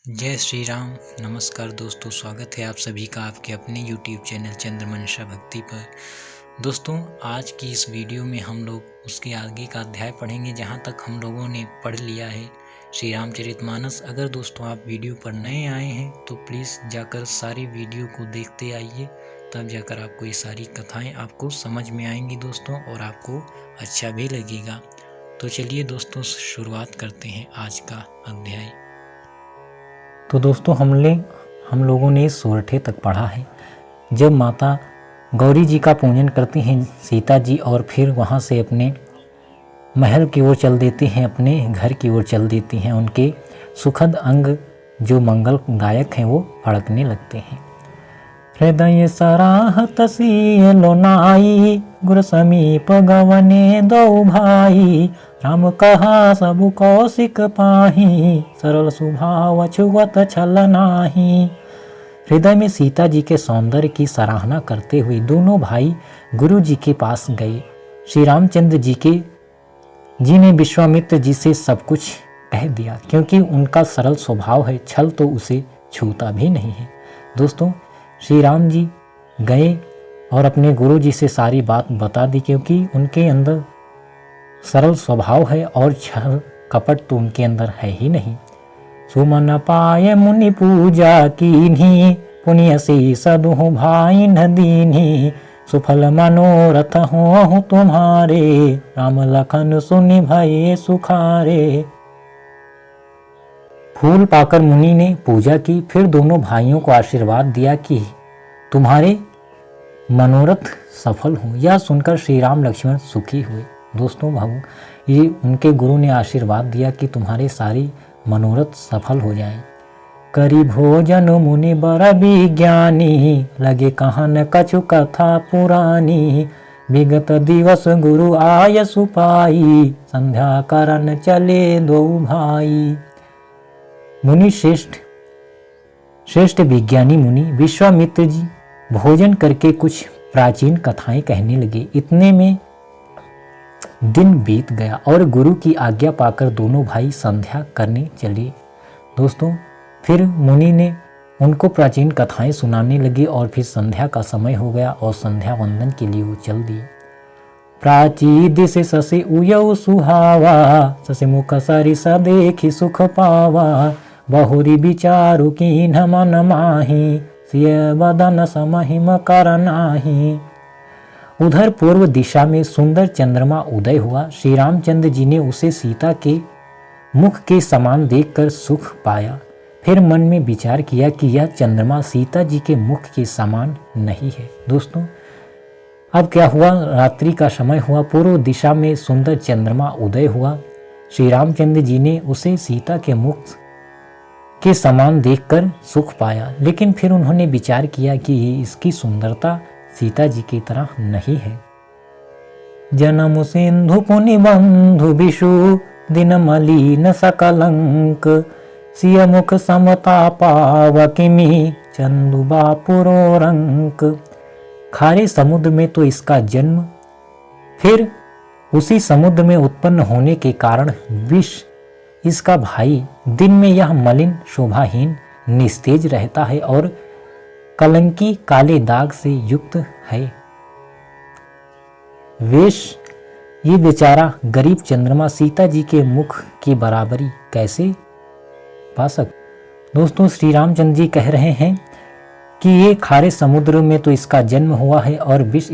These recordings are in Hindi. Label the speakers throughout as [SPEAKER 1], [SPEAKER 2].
[SPEAKER 1] जय श्री राम। नमस्कार दोस्तों, स्वागत है आप सभी का आपके अपने YouTube चैनल चंद्रमंशा भक्ति पर। दोस्तों, आज की इस वीडियो में हम लोग उसके आगे का अध्याय पढ़ेंगे जहां तक हम लोगों ने पढ़ लिया है श्री रामचरितमानस। अगर दोस्तों आप वीडियो पर नए आए हैं तो प्लीज़ जाकर सारी वीडियो को देखते आइए, तब जाकर आपको ये सारी कथाएँ आपको समझ में आएंगी दोस्तों, और आपको अच्छा भी लगेगा। तो चलिए दोस्तों, शुरुआत करते हैं आज का अध्याय।
[SPEAKER 2] तो दोस्तों हम लोगों ने सोरठे तक पढ़ा है। जब माता गौरी जी का पूजन करती हैं सीता जी, और फिर वहाँ से अपने महल की ओर चल देती हैं, अपने घर की ओर चल देती हैं, उनके सुखद अंग जो मंगलदायक हैं वो फड़कने लगते हैं। हृदय सराहत सिय लोनाई, गुर समीप गवने दो भाई, राम कहा सबु कौशिक पाही, सरल स्वभाव छुवत छल नाही। हृदय में सीता जी के सौंदर्य की सराहना करते हुए दोनों भाई गुरु जी के पास गए। श्री रामचंद्र जी ने विश्वामित्र जी से सब कुछ कह दिया, क्योंकि उनका सरल स्वभाव है, छल तो उसे छूता भी नहीं है। दोस्तों, श्री राम जी गए और अपने गुरु जी से सारी बात बता दी, क्योंकि उनके अंदर सरल स्वभाव है और छल कपट तो उनके अंदर है ही नहीं। सुमन पाए मुनि पूजा कीन्ही, पुण्य से सदुह भाई न दीन्ही, सुफल मनोरथ हो तुम्हारे, राम लखन सुनि भये सुखारे। फूल पाकर मुनि ने पूजा की, फिर दोनों भाइयों को आशीर्वाद दिया कि तुम्हारे मनोरथ सफल हो। यह सुनकर श्री राम लक्ष्मण सुखी हुए। दोस्तों, ये उनके गुरु ने आशीर्वाद दिया कि तुम्हारे सारी मनोरथ सफल हो जाएं। करी भोजन मुनि बर विज्ञानी, लगे कहन कछु कथा पुरानी, विगत दिवस गुरु आय सुपाई, संध्या करन चले दो भाई। मुनि श्रेष्ठ विज्ञानी मुनि विश्वामित्र जी भोजन करके कुछ प्राचीन कथाएं कहने लगे। इतने में दिन बीत गया और गुरु की आज्ञा पाकर दोनों भाई संध्या करने चले। दोस्तों, फिर मुनि ने उनको प्राचीन कथाएं सुनाने लगे और फिर संध्या का समय हो गया और संध्या वंदन के लिए वो चल दिए। प्राची दिश ससे उयऊ सुहावा, ससे मुख सरिस देखी सुख पावा, बहुरी विचारु कीन्ह मन माही, सिय बदन समहिम कर नाही। उधर पूर्व दिशा में सुंदर चंद्रमा उदय हुआ। श्री रामचंद्र जी ने उसे सीता के मुख के समान देखकर सुख पाया। फिर मन में विचार किया कि यह चंद्रमा सीता जी के मुख के समान नहीं है। दोस्तों, अब क्या हुआ, रात्रि का समय हुआ, पूर्व दिशा में सुंदर चंद्रमा उदय हुआ। श्री रामचंद्र जी ने उसे सीता के मुख के समान देखकर सुख पाया, लेकिन फिर उन्होंने विचार किया कि इसकी सुंदरता सीता जी की तरह नहीं है। जन्म सिंधु पुनि बंधु विषु, दिन मलिन सकलंक, सिय मुख समता पाव किमि, चंदु बापुरो रंक। खारे समुद्र में तो इसका जन्म, फिर उसी समुद्र में उत्पन्न होने के कारण विष इसका भाई, दिन में यह मलिन शोभाहीन निस्तेज रहता है और कलंकी काले दाग से युक्त है। वेश ये बेचारा गरीब चंद्रमा सीता जी के मुख की बराबरी कैसे पा सकता। दोस्तों, श्री रामचंद्र जी कह रहे हैं कि ये खारे समुद्र में तो इसका जन्म हुआ है और विष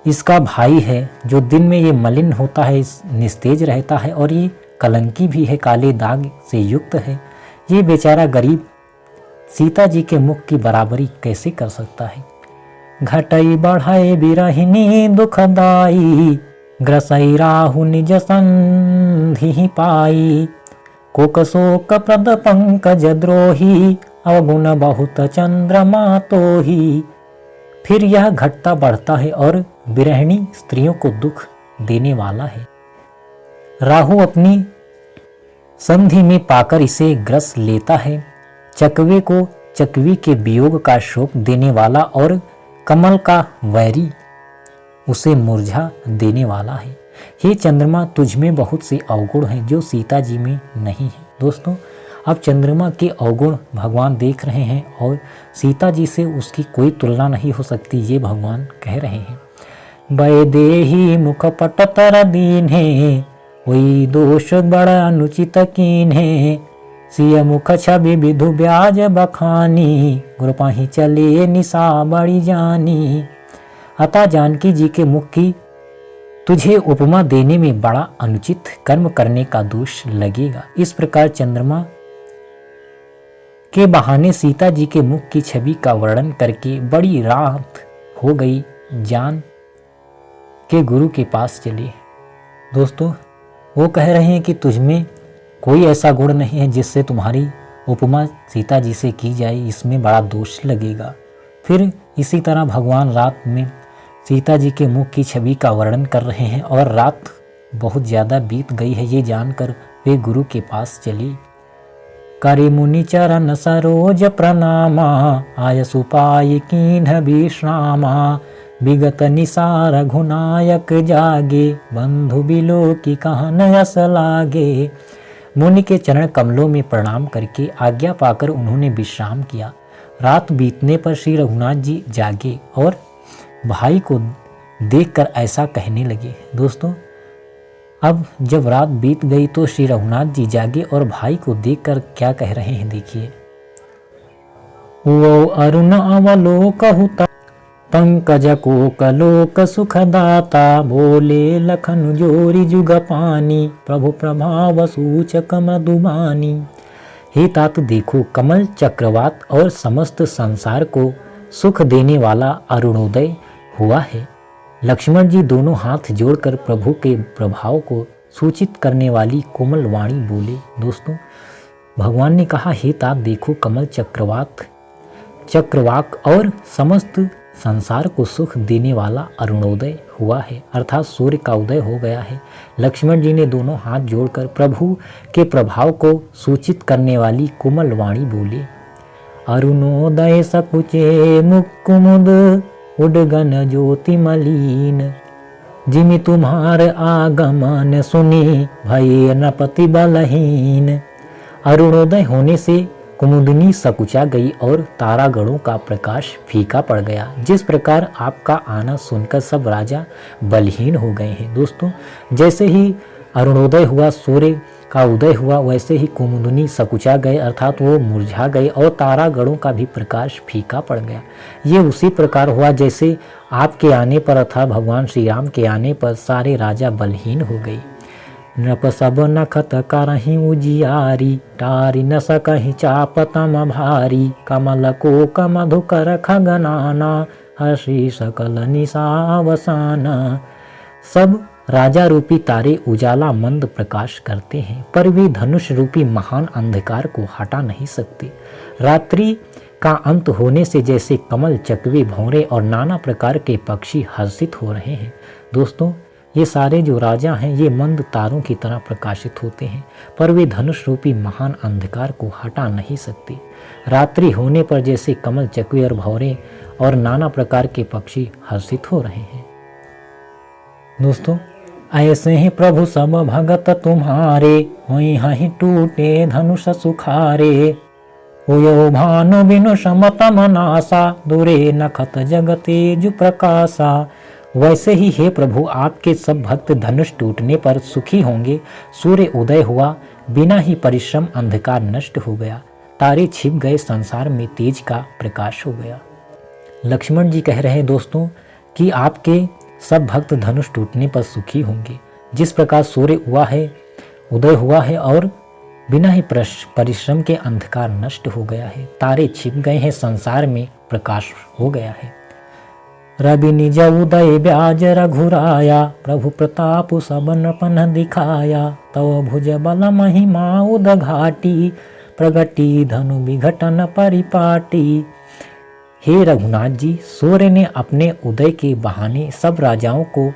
[SPEAKER 2] इसका भाई है, जो दिन में ये मलिन होता है, निस्तेज रहता है, और ये कलंकी भी है, काले दाग से युक्त है। ये बेचारा गरीब सीता जी के मुख की बराबरी कैसे कर सकता है। घटई बढ़ाए बिरहिनी दुखदाई, ग्रसई राहु निज संधि पाई, कोक शोक प्रद पंकज द्रोही, अवगुण बहुत चंद्रमा तोही। फिर यह घटता बढ़ता है और बिरहिणी स्त्रियों को दुख देने वाला है। राहु अपनी संधि में पाकर इसे ग्रस लेता है। चकवे को चकवी के वियोग का शोक देने वाला और कमल का वैरी उसे मुरझा देने वाला है। हे चंद्रमा, तुझ में बहुत से अवगुण हैं जो सीता जी में नहीं है। दोस्तों, अब चंद्रमा के अवगुण भगवान देख रहे हैं और सीता जी से उसकी कोई तुलना नहीं हो सकती, ये भगवान कह रहे हैं। वैदेही मुख पट तर दीन है, वही दोष बड़ा अनुचित कीन है। सिय मुख छवि विधु ब्याज बखानी, गुरपाही चले निशा बड़ी जानी। अतः जानकी जी के मुख की तुझे उपमा देने में बड़ा अनुचित कर्म करने का दोष लगेगा। इस प्रकार चंद्रमा के बहाने सीता जी के मुख की छवि का वर्णन करके बड़ी राहत हो गई। जान के गुरु के पास चले। दोस्तों, वो कह रहे हैं कि तुझमें कोई ऐसा गुण नहीं है जिससे तुम्हारी उपमा सीता जी से की जाए, इसमें बड़ा दोष लगेगा। फिर इसी तरह भगवान रात में सीता जी के मुख की छवि का वर्णन कर रहे हैं और रात बहुत ज़्यादा बीत गई है, ये जानकर वे गुरु के पास चली। करे मुनि चरण सरोज प्रणामा, आयस उपाय कीन्ह विश्रामा। विगत निसार रघुनायक जागे, बंधु बिलो की कहन यस लागे। मुनि के चरण कमलों में प्रणाम करके आज्ञा पाकर उन्होंने विश्राम किया। रात बीतने पर श्री रघुनाथ जी जागे और भाई को देखकर ऐसा कहने लगे। दोस्तों, अब जब रात बीत गई तो श्री रघुनाथ जी जागे और भाई को देखकर क्या कह रहे हैं, देखिए। वो अरुण अवलोकहुता, पंकज कोकलोक सुखदाता। बोले लखन जोरी जुग पानी, प्रभु प्रभाव सूचक मधुबानी। हे तात देखो, कमल चक्रवात और समस्त संसार को सुख देने वाला अरुणोदय हुआ है। लक्ष्मण जी दोनों हाथ जोड़कर प्रभु के प्रभाव को सूचित करने वाली कोमल वाणी बोले। दोस्तों, भगवान ने कहा, हे तात देखो, कमल चक्रवाक और समस्त संसार को सुख देने वाला अरुणोदय हुआ है, अर्थात सूर्य का उदय हो गया है। लक्ष्मण जी ने दोनों हाथ जोड़कर प्रभु के प्रभाव को सूचित करने वाली कोमल वाणी बोले। अरुणोदय सकुचे मुकुमुद, उडगन ज्योति मलीन। जिमि तुम्हार आगमन सुनी, भये नपति बलहीन। अरुणोदय होने से कुमुदनी सकुचा गई और तारागणों का प्रकाश फीका पड़ गया। जिस प्रकार आपका आना सुनकर सब राजा बलहीन हो गए हैं। दोस्तों, जैसे ही अरुणोदय हुआ, सूर्य का उदय हुआ, वैसे ही कुमुदनी सकुचा गए, अर्थात वो मुरझा गए और तारागणों का भी प्रकाश फीका पड़ गया। ये उसी प्रकार हुआ जैसे आपके आने पर अर्थात भगवान श्री राम के आने पर सारे राजा बलहीन हो गए। नृप सब नखत करहि उजियारी, टारी न सकहि चाप तम भारी। कमल कोक मधुकर खगनाना, हर्षि सकल निशावसाना। सब राजा रूपी तारे उजाला मंद प्रकाश करते हैं, पर वे धनुष रूपी महान अंधकार को हटा नहीं सकते। रात्रि का अंत होने से जैसे कमल, चकवे, भौरे और नाना प्रकार के पक्षी हर्षित हो रहे हैं। दोस्तों, ये सारे जो राजा हैं ये मंद तारों की तरह प्रकाशित होते हैं, पर वे धनुष रूपी महान अंधकार को हटा नहीं सकते। रात्रि होने पर जैसे कमल, चकवे और भौरे और नाना प्रकार के पक्षी हर्षित हो रहे हैं। दोस्तों, ऐसे ही प्रभु सब भगत तुम्हारे, होई हहि टूटे धनुष सुखारे। हुयो भानु बिनु समत मनासा, दूरे नखत जग तेज प्रकाशा। वैसे ही हे प्रभु, आपके सब भक्त धनुष टूटने पर सुखी होंगे। सूर्य उदय हुआ, बिना ही परिश्रम अंधकार नष्ट हो गया, तारे छिप गए, संसार में तेज का प्रकाश हो गया। लक्ष्मण जी कह रहे हैं दोस्तों कि आपके सब भक्त धनुष टूटने पर सुखी होंगे। जिस प्रकार सूर्य उदय हुआ है और बिना ही परिश्रम के अंधकार नष्ट हो गया है, तारे छिप गए हैं, संसार में प्रकाश हो गया है। रवि निज उदय ब्याज रघुराया, प्रभु प्रताप सब नृपन दिखाया। तव भुज बल महिमा उदघाटी, प्रगति धनु विघटन परिपाटी। हे रघुनाथ जी, सूर्य ने अपने उदय के बहाने सब राजाओं को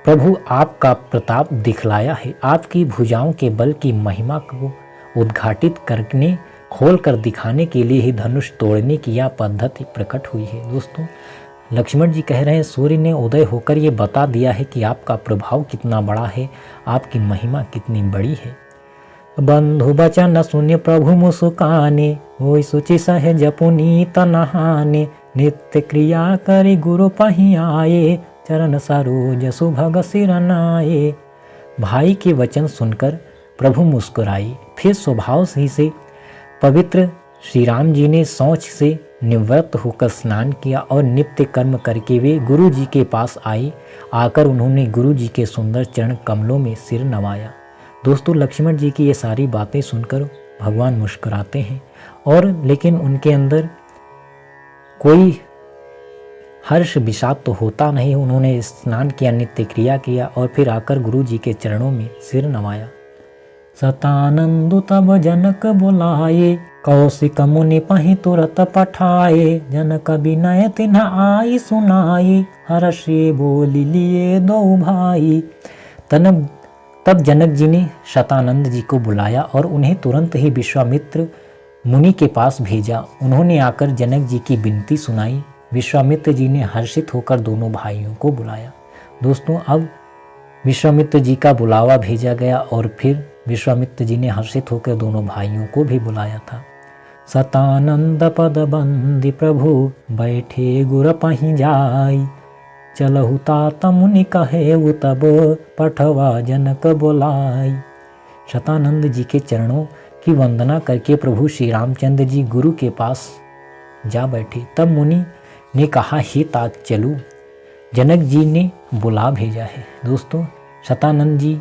[SPEAKER 2] प्रभु आपका प्रताप दिखलाया है। आपकी भुजाओं के बल की महिमा को उद्घाटित करने, खोल कर दिखाने के लिए ही धनुष तोड़ने की यह पद्धति प्रकट हुई है। दोस्तों, लक्ष्मण जी कह रहे हैं सूर्य ने उदय होकर ये बता दिया है कि आपका प्रभाव कितना बड़ा है, आपकी महिमा कितनी बड़ी है। बंधु बचन सुन प्रभु मुस्काने, होय सोचि सहज पुनीत नहाने। नित्य क्रिया करि गुरु पहि आए, चरण सरोज सुभग सिर नाये। भाई के वचन सुनकर प्रभु मुस्कुराए। फिर स्वभाव ही से पवित्र श्री राम जी ने शौच से निवृत्त होकर स्नान किया और नित्य कर्म करके वे गुरु जी के पास आए। आकर उन्होंने गुरु जी के सुंदर चरण कमलों में सिर नवाया। दोस्तों, लक्ष्मण जी की ये सारी बातें सुनकर भगवान मुस्कुराते हैं, और लेकिन उनके अंदर कोई हर्ष विषाद तो होता नहीं। उन्होंने स्नान किया, नित्य क्रिया किया और फिर आकर गुरु जी के चरणों में सिर नवाया। सतानंदु तब जनक बुलाए, कौशिक मुनि पहि तुरत पठाए। जनक विनय तिन्ह आई सुनाई, हर्षे बोली लिए दो भाई। तब जनक जी ने शतानंद जी को बुलाया और उन्हें तुरंत ही विश्वामित्र मुनि के पास भेजा। उन्होंने आकर जनक जी की विनती सुनाई। विश्वामित्र जी ने हर्षित होकर दोनों भाइयों को बुलाया। दोस्तों, अब विश्वामित्र जी का बुलावा भेजा गया और फिर विश्वामित्र जी ने हर्षित होकर दोनों भाइयों को भी बुलाया था। सतानंद पद बंदी प्रभु, बैठे गुर पहि जाई। चलहु तात मुनि कहे तब, पठवा जनक बोलाई। शतानंद जी के चरणों की वंदना करके प्रभु श्री रामचंद्र जी गुरु के पास जा बैठे। तब मुनि ने कहा, हे तात चलू, जनक जी ने बुला भेजा है। दोस्तों, शतानंद जी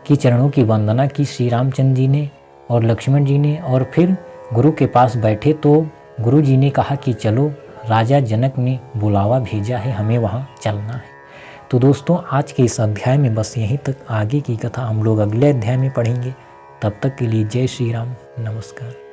[SPEAKER 2] की चरणों की वंदना की श्री रामचंद्र जी ने और लक्ष्मण जी ने, और फिर गुरु के पास बैठे तो गुरु जी ने कहा कि चलो, राजा जनक ने बुलावा भेजा है, हमें वहाँ चलना है। तो दोस्तों, आज के इस अध्याय में बस यहीं तक। आगे की कथा हम लोग अगले अध्याय में पढ़ेंगे। तब तक के लिए जय श्री राम, नमस्कार।